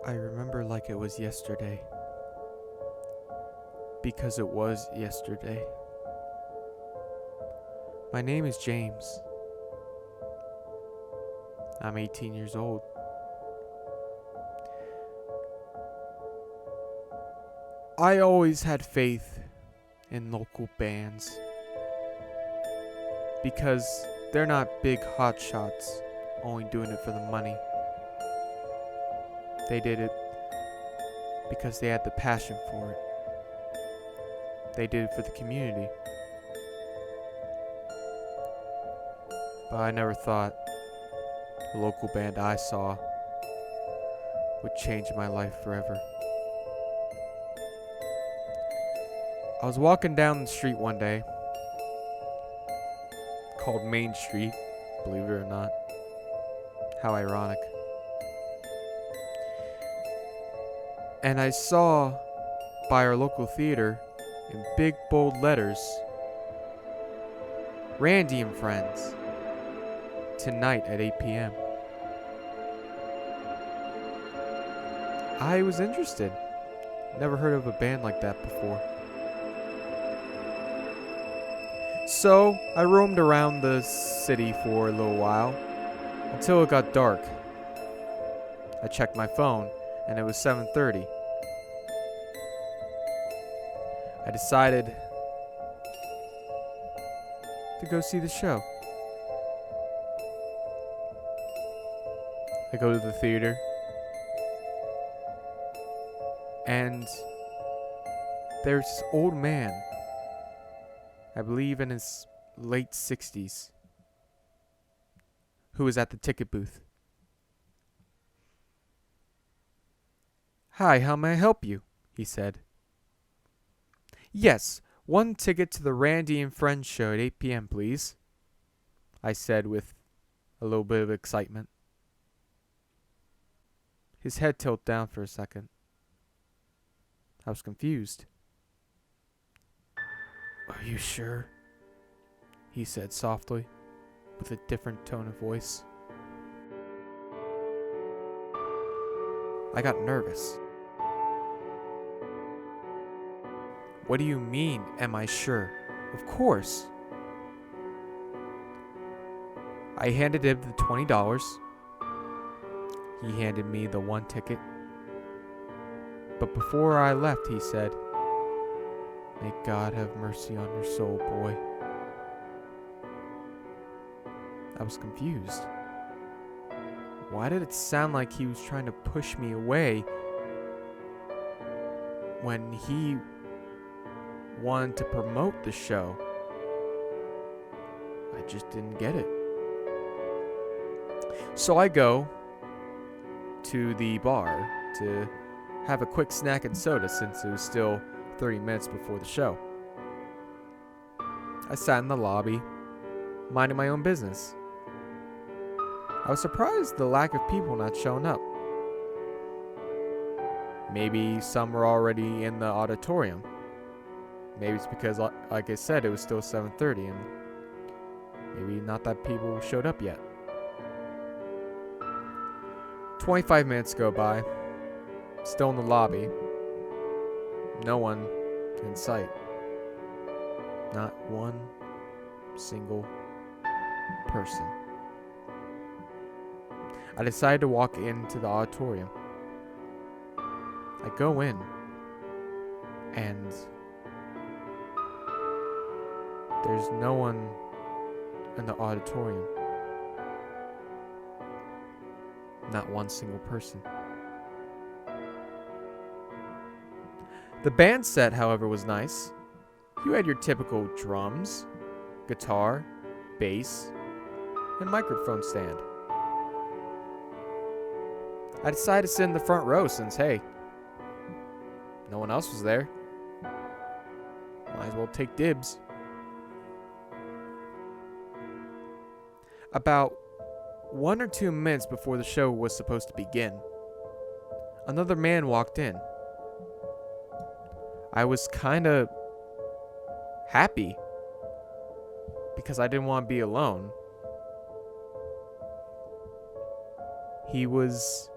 I remember like it was yesterday. Because it was yesterday. My name is James. I'm 18 years old. I always had faith in local bands because they're not big hotshots only doing it for the money. They did it because they had the passion for it. They did it for the community. But I never thought the local band I saw would change my life forever. I was walking down the street one day, called Main Street, believe it or not. How ironic. And I saw by our local theater, in big bold letters, Randy and Friends, tonight at 8 p.m. I was interested. Never heard of a band like that before. So I roamed around the city for a little while until it got dark. I checked my phone and it was 7:30. I decided to go see the show. I go to the theater and there's this old man, I believe in his late 60s, who was at the ticket booth. "Hi, how may I help you?" he said. "Yes, one ticket to the Randy and Friends show at 8 p.m., please," I said with a little bit of excitement. His head tilted down for a second. I was confused. "Are you sure?" he said softly, with a different tone of voice. I got nervous. "What do you mean, am I sure? Of course." I handed him the $20. He handed me the one ticket. But before I left, he said, "May God have mercy on your soul, boy." I was confused. Why did it sound like he was trying to push me away when he wanted to promote the show? I just didn't get it. So I go to the bar to have a quick snack and soda since it was still 30 minutes before the show. I sat in the lobby, minding my own business. I was surprised the lack of people not showing up. Maybe some were already in the auditorium. Maybe it's because, like I said, it was still 7:30 and maybe not that people showed up yet. 25 minutes go by. Still in the lobby. No one in sight. Not one single person. I decided to walk into the auditorium. I go in, and there's no one in the auditorium. Not one single person. The band set, however, was nice. You had your typical drums, guitar, bass, and microphone stand. I decided to sit in the front row since, hey, no one else was there. Might as well take dibs. About 1 or 2 minutes before the show was supposed to begin, another man walked in. I was kind of happy because I didn't want to be alone. He was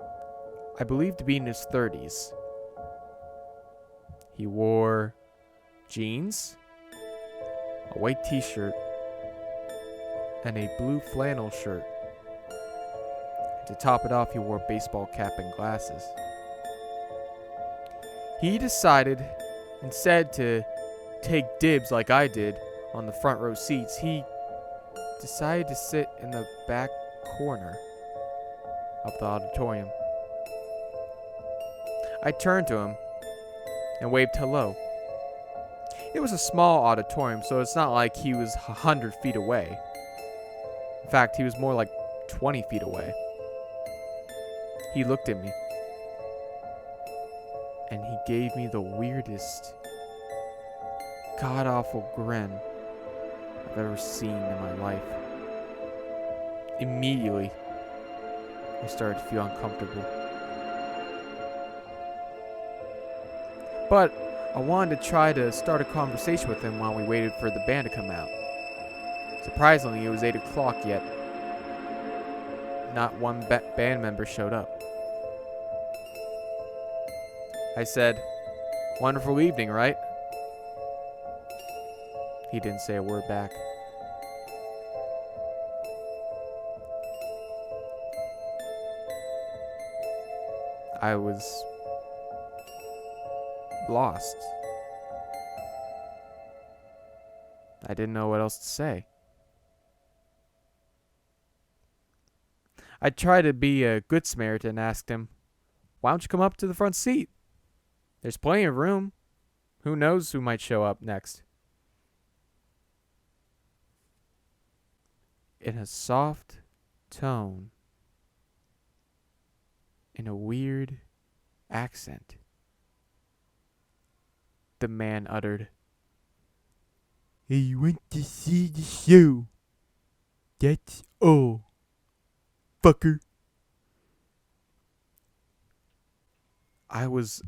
I believe to be in his 30s. He wore jeans, a white t-shirt, and a blue flannel shirt. To top it off, he wore a baseball cap and glasses. He decided, instead to take dibs like I did on the front row seats, he decided to sit in the back corner of the auditorium. I turned to him and waved hello. It was a small auditorium, so it's not like he was 100 feet away. In fact, he was more like 20 feet away. He looked at me, and he gave me the weirdest, god-awful grin I've ever seen in my life. Immediately, I started to feel uncomfortable. But I wanted to try to start a conversation with him while we waited for the band to come out. Surprisingly, it was 8 o'clock yet. Not one band member showed up. I said, "Wonderful evening, right?" He didn't say a word back. I was lost. I didn't know what else to say. I tried to be a good Samaritan and asked him, "Why don't you come up to the front seat? There's plenty of room. Who knows who might show up next?" In a soft tone, in a weird accent, the man uttered, "I went to see the show. That's all, fucker." I was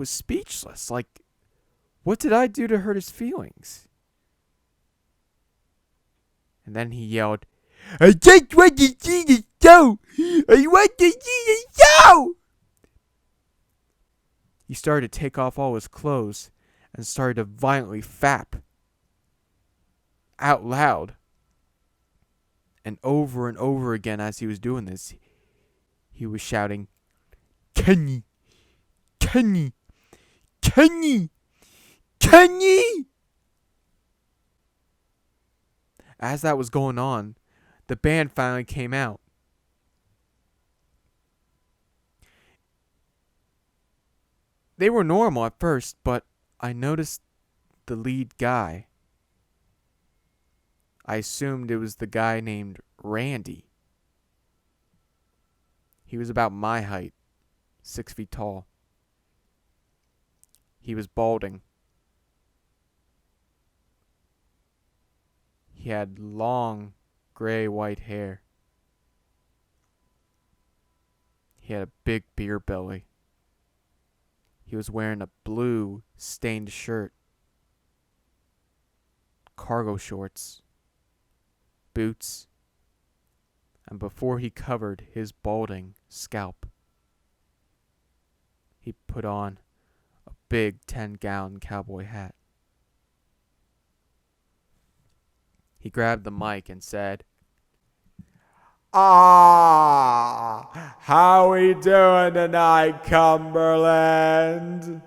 speechless. Like, what did I do to hurt his feelings? And then he yelled, "I just want to see the show! I want to see the show!" He started to take off all his clothes and started to violently fap out loud. And over again as he was doing this, he was shouting, "Kenny! Kenny! Kenny! Kenny!" As that was going on, the band finally came out. They were normal at first, but I noticed the lead guy. I assumed it was the guy named Randy. He was about my height, 6 feet tall. He was balding. He had long, gray-white hair. He had a big beer belly. He was wearing a blue, stained shirt, cargo shorts, boots, and before he covered his balding scalp, he put on a big 10-gallon cowboy hat. He grabbed the mic and said, "Ah, how we doing tonight, Cumberland?"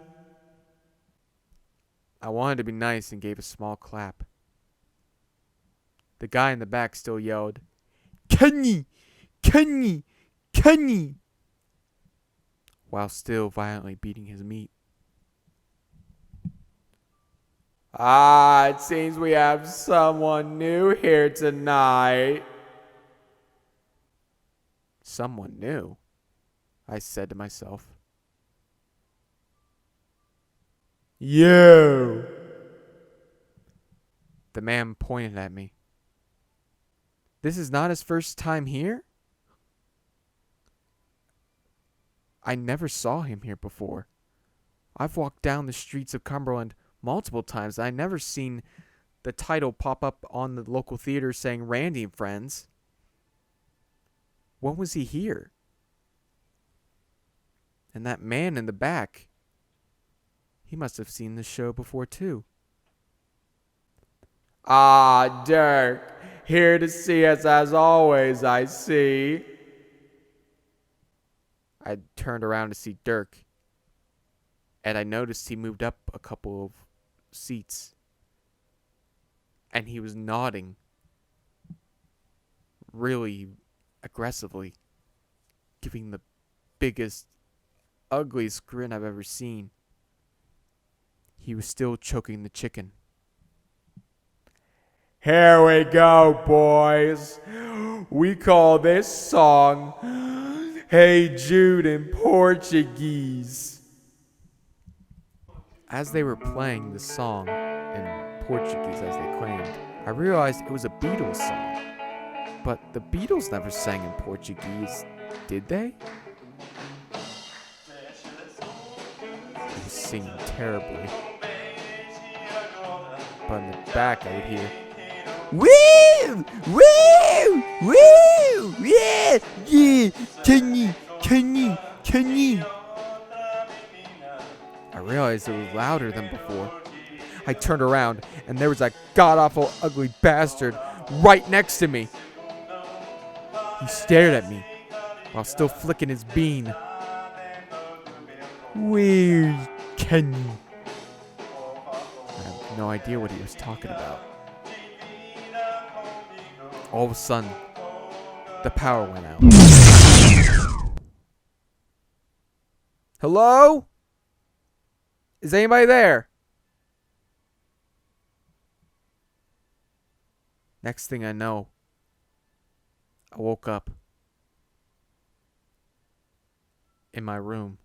I wanted to be nice and gave a small clap. The guy in the back still yelled, "Kenny! Kenny! Kenny!" while still violently beating his meat. "Ah, it seems we have someone new here tonight." Someone new, I said to myself. "You!" The man pointed at me. "This is not his first time here?" I never saw him here before. I've walked down the streets of Cumberland multiple times. I never seen the title pop up on the local theater saying Randy and Friends. When was he here? And that man in the back, he must have seen the show before too. Ah, Dirk, here to see us as always, I see. I turned around to see Dirk, and I noticed he moved up a couple of seats, and he was nodding really aggressively, giving the biggest, ugliest grin I've ever seen. He was still choking the chicken. Here we go, boys. We call this song Hey Jude in Portuguese. As they were playing the song in Portuguese, as they claimed, I realized it was a Beatles song. But the Beatles never sang in Portuguese, did they? He was singing terribly. But in the back, I would hear, woo! Woo! Woo! Yeah! Yeah! Can you? I realized it was louder than before. I turned around, and there was a god-awful ugly bastard right next to me. He stared at me while still flicking his bean. Where's Kenny? I have no idea what he was talking about. All of a sudden, the power went out. Hello? Is anybody there? Next thing I know, I woke up in my room.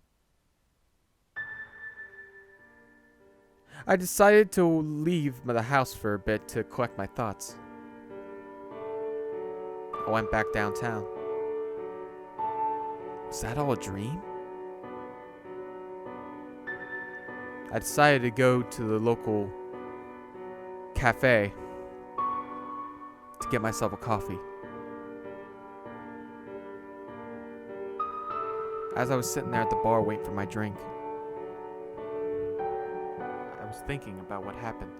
I decided to leave the house for a bit to collect my thoughts. I went back downtown. Was that all a dream? I decided to go to the local cafe to get myself a coffee. As I was sitting there at the bar waiting for my drink, I was thinking about what happened.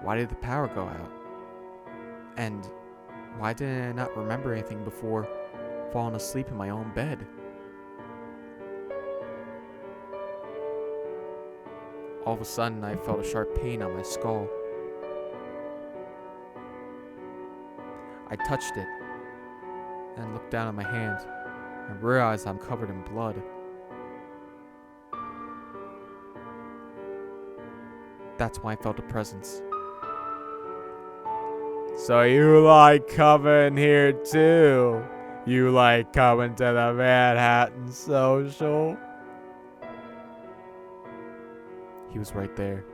Why did the power go out? And why did I not remember anything before falling asleep in my own bed? All of a sudden, I felt a sharp pain on my skull. I touched it and looked down at my hand and realized I'm covered in blood. That's when I felt a presence. So you like coming here too? You like coming to the Manhattan Social? He was right there,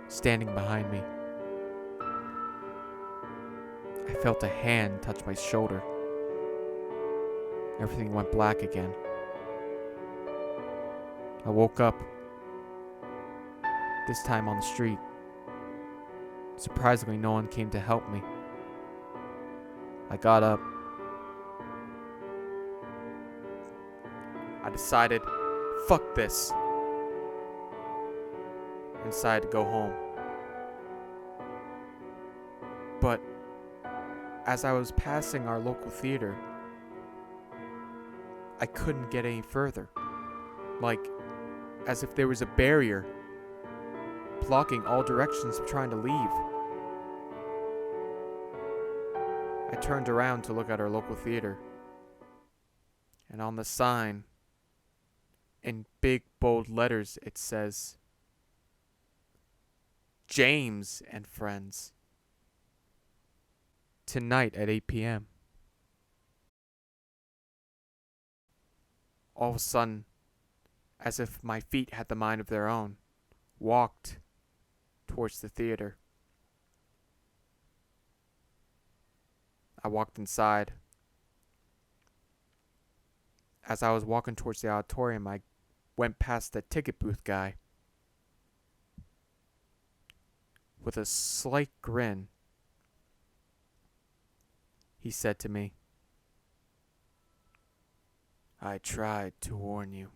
standing behind me. I felt a hand touch my shoulder. Everything went black again. I woke up, this time on the street. Surprisingly, no one came to help me. I got up. I decided, fuck this. And decided to go home. But as I was passing our local theater, I couldn't get any further. Like, as if there was a barrier blocking all directions of trying to leave. I turned around to look at our local theater. And on the sign, in big bold letters, it says, James and Friends. Tonight at 8 p.m. All of a sudden, as if my feet had the mind of their own, walked towards the theater. I walked inside. As I was walking towards the auditorium, I went past the ticket booth guy. With a slight grin, he said to me, I tried to warn you.